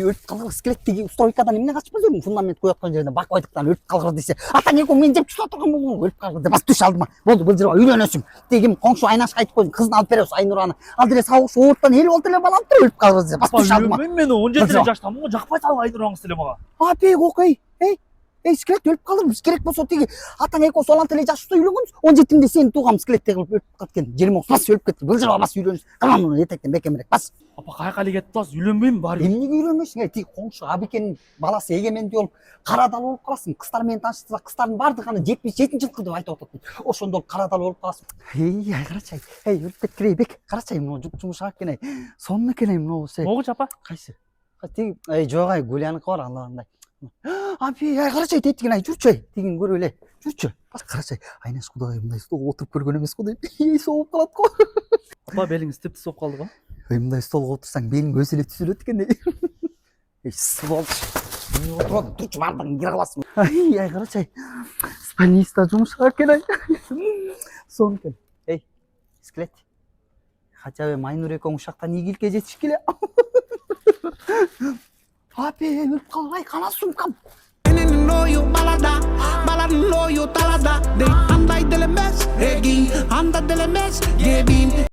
өліп қалған скелеттегі стройкадан эмне качып жүрмүң? Фундамент коюп аткан жеринен бакыбайдыктан өлүп калгыр десе, атаң экөө мен жеп чула турган болдум, өлүп калгыр деп бас түш алдыма. Болду, бул жерге үйлөнөсүң. Тегим коңшу Айнаш айтып койдум, кызын алып беребиз Айнураны. Ал деле сабыш оорттан эл болду эле балам туруп өлүп калгыр десе, бас түш алдыма. Мен 17 эле жаштамын го, жакпай салып Айнураңыз эле мага. Апей окей. Скелет өлүп калдым. Керек болсо тиги атаң экөө солант эле жашта үйлөнгөнбүз. 17-имде сени туугам скелетте кылып өлүп кеткен. Жерим бас өлүп кетти. Бул жерге бас үйлөнүш. Тамам муну этектен бекемирээк бас. Апа кайка эле кетип атасыз, үйлөнбөйм баары. Эмнеге үйлөнбөйсүң? Тиги коңшу Абикенин баласы эгеменди болуп, карадал болуп каласың. Кыздар менен таанышса, кыздардын бардыгы 77 жылкы деп айтып атат. Ошондо карадал болуп каласың. Ай карачай. Өлүп кеткирей бек. Карачай муну жумшак экен. Сонун экен муну. Могуч апа? Кайсы? Тиги жок Гуляныкы бар андай. Апи, карачай тетигин жүрчү. Тигин көрүп эле. Жүрчү. Бас карачай. Айнаш Кудагай мындай столго отуруп көргөн эмес го дейт. Сооп калат го. Апа белиңиз типти сооп калды го. Мындай столго отурсаң белиң өзү эле түзүлөт экен. Сволочь. Отуруп турчу бардыгын кире каласың. Ай карачай. Спальниста жумшак экен. Сонун экен. Скелет. Хотя бы Майнур экөөң ушактан ийгиликке жетишки эле. Апи, өлүп калбай кала сумкам. Balada,